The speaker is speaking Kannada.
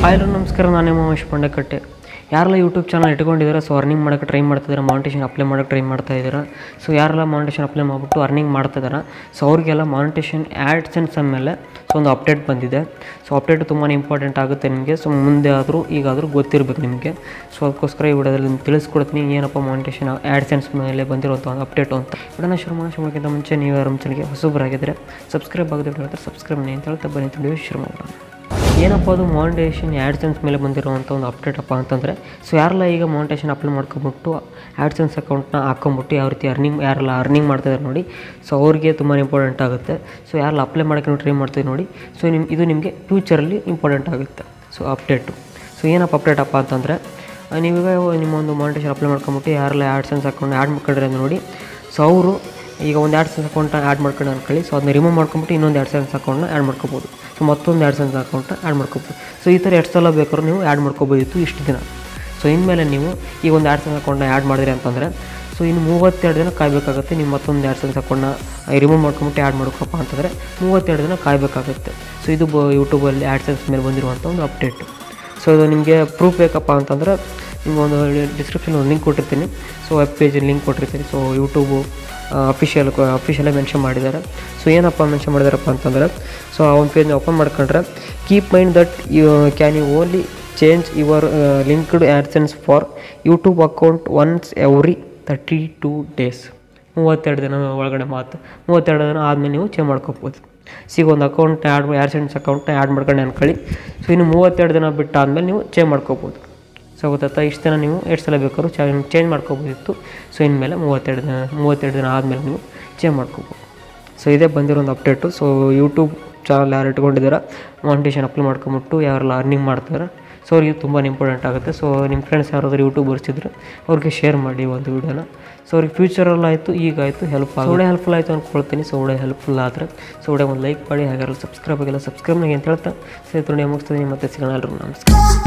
ಹಾಯ್ ನಮಸ್ಕಾರ, ನಾನೇ ಮಹೇಶ್ ಪಂಡಕಟ್ಟೆ. ಯಾರೆಲ್ಲ ಯೂಟ್ಯೂಬ್ ಚಾನಲ್ ಇಟ್ಕೊಂಡಿದ್ದಾರೆ, ಸೊ ಅರ್ನಿಂಗ್ ಮಾಡೋಕ್ಕೆ ಟ್ರೈ ಮಾಡ್ತಿದ್ದಾರೆ, ಮಾನಿಟೇಷನ್ ಅಪ್ಲೈ ಮಾಡೋಕ್ಕೆ ಟ್ರೈ ಮಾಡ್ತಾ ಇದ್ದಾರೆ. ಸೊ ಯಾರೆಲ್ಲ ಮಾನಿಟೇಷನ್ ಅಪ್ಲೈ ಮಾಡಿಬಿಟ್ಟು ಅರ್ನಿಂಗ್ ಮಾಡ್ತಿದ್ದಾರೆ, ಸೊ ಅವ್ರಿಗೆಲ್ಲ ಮಾನಿಟೇಷನ್ ಆ್ಯಡ್ಸೆನ್ಸ್ ಮೇಲೆ ಸೊ ಒಂದು ಅಪ್ಡೇಟ್ ಬಂದಿದೆ. ಸೊ ಅಪ್ಡೇಟ್ ತುಂಬಾ ಇಂಪಾರ್ಟೆಂಟ್ ಆಗುತ್ತೆ ನಿಮಗೆ. ಸೊ ಮುಂದೆ ಆದರೂ ಈಗಾದರೂ ಗೊತ್ತಿರಬೇಕು ನಿಮಗೆ. ಸೊ ಅದಕ್ಕೋಸ್ಕರ ಈ ವಿಡಿಯೋದಲ್ಲಿ ತಿಳಿಸ್ಕೊಡ್ತೀನಿ ಏನಪ್ಪ ಮಾನಿಟೇಷನ್ ಆ್ಯಡ್ಸೆನ್ಸ್ ಮೇಲೆ ಬಂದಿರುವಂಥ ಒಂದು ಅಪ್ಡೇಟು ಅಂತ. ವಿಡಿಯೋನ ಶುರು ಮಾಡೋಕ್ಕಿಂತ ಮುಂಚೆ ನೀವು ಯಾರು ನಮ್ಮ ಚಾನಲ್ಗೆ ಹೊಸಬರಾಗಿದ್ದರೆ ಸಬ್ಸ್ಕ್ರೈಬ್ ಆಗದೆ ಹೇಳ್ತಾರೆ, ಸಬ್ಸ್ಕ್ರೈಬ್ ಅಂತ ಹೇಳ್ತಾ ಬನ್ನಿ ವಿಡಿಯೋ ಶುರು ಮಾಡೋಣ. ಏನಪ್ಪ ಅದು ಮಾನಿಟೇಷನ್ ಆ್ಯಡ್ಸೆನ್ಸ್ ಮೇಲೆ ಬಂದಿರುವಂಥ ಒಂದು ಅಪ್ಡೇಟ್ ಅಪ್ಪ ಅಂತಂದರೆ, ಸೊ ಯಾರೆಲ್ಲ ಈಗ ಮಾನಿಟೇಷನ್ ಅಪ್ಲೈ ಮಾಡ್ಕೊಂಬಿಟ್ಟು ಆ್ಯಡ್ಸೆನ್ಸ್ ಅಕೌಂಟ್ನ ಹಾಕ್ಕೊಂಬಿಟ್ಟು ಯಾವ ರೀತಿ ಯಾರೆಲ್ಲ ಅರ್ನಿಂಗ್ ಮಾಡ್ತಿದ್ದಾರೆ ನೋಡಿ, ಸೊ ಅವ್ರಿಗೆ ತುಂಬ ಇಂಪಾರ್ಟೆಂಟ್ ಆಗುತ್ತೆ. ಸೊ ಯಾರೆಲ್ಲ ಅಪ್ಲೈ ಮಾಡೋಕ್ಕೆ ನೀವು ಟ್ರೈ ಮಾಡ್ತೀವಿ ನೋಡಿ, ಸೊ ಇದು ನಿಮಗೆ ಫ್ಯೂಚರಲ್ಲಿ ಇಂಪಾರ್ಟೆಂಟ್ ಆಗುತ್ತೆ. ಸೊ ಅಪ್ಡೇಟು, ಸೊ ಏನಪ್ಪ ಅಪ್ಡೇಟ್ ಅಪ್ಪ ಅಂತಂದರೆ, ನೀವೀಗ ನಿಮ್ಮ ಒಂದು ಮಾನಿಟೇಷನ್ ಅಪ್ಲೈ ಮಾಡ್ಕೊಂಬಿಟ್ಟು ಯಾರೆಲ್ಲ ಆ್ಯಡ್ಸೆನ್ಸ್ ಅಕೌಂಟ್ ಆ್ಯಡ್ ಮಾಡ್ಕೊಂಡ್ರೆ ಅಂತ ನೋಡಿ, ಸೊ ಅವರು ಈಗ ಒಂದು ಆ್ಯಡ್ಸೆನ್ಸ್ ಅಕೌಂಟ್ನ ಆ್ಯಡ್ ಮಾಡ್ಕೊಂಡು ಅನ್ಕೊಳ್ಳಿ. ಸೊ ಅದನ್ನ ರಿಮೂವ್ ಮಾಡ್ಕೊಂಬಿಟ್ಟು ಇನ್ನೊಂದು ಆ್ಯಡ್ಸೆನ್ಸ್ ಅಕೌಂಟ್ನ ಆ್ಯಡ್ ಮಾಡ್ಕೋಬೋದು. ಸೊ ಮತ್ತೊಂದು ಆ್ಯಡ್ಸೆನ್ಸ್ ಅಕೌಂಟ್ನ ಆ್ಯಡ್ ಮಾಡ್ಕೋಬೋದು. ಸೊ ಈ ಥರ ಎಷ್ಟು ಸಲ ಬೇಕಾದ್ರೂ ನೀವು ಆ್ಯಡ್ ಮಾಡ್ಕೋಬೋದಿತ್ತು ಇಷ್ಟು ದಿನ. ಸೊ ಇನ್ಮೇಲೆ ನೀವು ಈಗ ಒಂದು ಆ್ಯಡ್ಸೆನ್ಸ್ ಅಕೌಂಟ್ನ ಆ್ಯಡ್ ಮಾಡಿದ್ರಿ ಅಂತಂದರೆ, ಸೊ ಇನ್ನು 32 ದಿನ ಕಾಯಬೇಕಾಗುತ್ತೆ. ನೀವು ಮತ್ತೊಂದು ಆ್ಯಡ್ಸೆನ್ಸ್ ಅಕೌಂಟ್ನ ರಿಮೂವ್ ಮಾಡ್ಕೊಂಬಿಟ್ಟು ಆ್ಯಡ್ ಮಾಡ್ಕೊಪ್ಪ ಅಂತಂದರೆ 32 ದಿನ ಕಾಯಬೇಕಾಗುತ್ತೆ. ಸೊ ಇದು ಯೂಟ್ಯೂಬಲ್ಲಿ ಆ್ಯಡ್ಸೆನ್ಸ್ ಮೇಲೆ ಬಂದಿರುವಂಥ ಒಂದು ಅಪ್ಡೇಟು. ಸೊ ಇದು ನಿಮಗೆ ಪ್ರೂಫ್ ಬೇಕಪ್ಪ ಅಂತಂದರೆ ನಿಮಗೊಂದು ಡಿಸ್ಕ್ರಿಪ್ಷನ್ ಒಂದು ಲಿಂಕ್ ಕೊಟ್ಟಿರ್ತೀನಿ. ಸೊ ವೆಬ್ ಪೇಜ್ ಲಿಂಕ್ ಕೊಟ್ಟಿರ್ತೀನಿ. ಸೊ ಯೂಟ್ಯೂಬು ಅಫಿಷಿಯಲೇ ಮೆನ್ಷನ್ ಮಾಡಿದ್ದಾರೆ. ಸೊ ಏನಪ್ಪ ಮೆನ್ಷನ್ ಮಾಡಿದಾರಪ್ಪ ಅಂತಂದರೆ, ಸೊ ಆ ಒಂದು ಪೇಜ್ನ ಓಪನ್ ಮಾಡ್ಕೊಂಡ್ರೆ, keep mind that can you only change your linked AdSense for YouTube account once every 32 days. 32 ದಿನ ಒಳಗಡೆ 32 ದಿನ ಆದಮೇಲೆ ನೀವು ಚೇಂಜ್ ಮಾಡ್ಕೋಬೋದು. ಈಗ ಒಂದು ಅಕೌಂಟ್ ಆ್ಯಡ್ಸೆನ್ಸ್ ಅಕೌಂಟ್ನ ಆ್ಯಡ್ ಮಾಡ್ಕೊಂಡು ಅನ್ಕೊಳ್ಳಿ. ಸೊ ಇನ್ನು 32 ದಿನ ಬಿಟ್ಟು ಆದಮೇಲೆ ನೀವು ಚೇಂಜ್ ಮಾಡ್ಕೋಬೋದು. ಸೊ ಗೊತ್ತಾ, ಇಷ್ಟು ದಿನ ನೀವು ಎಷ್ಟು ಸಲ ಬೇಕಾದ್ರೂ ಚೇಂಜ್ ಮಾಡ್ಕೋಬೋದಿತ್ತು. ಸೊ ಇನ್ಮೇಲೆ 32 ದಿನ ಆದಮೇಲೆ ನೀವು ಚೇಂಜ್ ಮಾಡ್ಕೋಬೋದು. ಸೊ ಇದೇ ಬಂದಿರೋ ಒಂದು ಅಪ್ಡೇಟು. ಸೊ ಯೂಟ್ಯೂಬ್ ಚಾನಲ್ ಯಾರು ಇಟ್ಕೊಂಡಿದ್ದಾರೆ, ಮಾನಿಟೇಷನ್ ಅಪ್ಲೈ ಮಾಡ್ಕೊಂಬಿಟ್ಟು ಯಾರೆಲ್ಲ ಅರ್ನಿಂಗ್ ಮಾಡ್ತಾರೆ, ಸೊ ಅವ್ರಿಗೆ ತುಂಬ ಇಂಪಾರ್ಟೆಂಟ್ ಆಗುತ್ತೆ. ಸೊ ನಿಮ್ಮ ಫ್ರೆಂಡ್ಸ್ ಯಾರಾದರೂ ಯೂಟ್ಯೂಬರ್ಸ್ ಇದ್ದರೆ ಅವ್ರಿಗೆ ಶೇರ್ ಮಾಡಿ ಒಂದು ವಿಡಿಯೋನ. ಸೊ ಅವ್ರಿಗೆ ಫ್ಯೂಚರಲ್ಲಿ ಆಯಿತು, ಈಗಾಯಿತು ಹೆಲ್ಪ್ ಆಗುತ್ತೆ. ಒಳ್ಳೆ ಹೆಲ್ಪ್ಫುಲ್ ಆಯಿತು ಅಂದ್ಕೊಳ್ತೀನಿ. ಸೊ ಒಳ್ಳೆ ಹೆಲ್ಪ್ಫುಲ್ ಆದರೆ ಸೊ ಒಳ್ಳೆ ಒಂದು ಲೈಕ್ ಮಾಡಿ, ಹಾಗಾದ್ರೆ ಸಬ್ಸ್ಕ್ರೈಬ್ ಆಗಿಲ್ಲ ಸಬ್ಸ್ಕ್ರೈಬ್ನಾಗೆ ಅಂತ ಹೇಳ್ತಾ ಸೊ ಮುಗಿಸ್ತೀನಿ. ಮತ್ತೆ ಸಿಗೋಣ. ಎಲ್ಲರೂ ನಮಸ್ಕಾರ.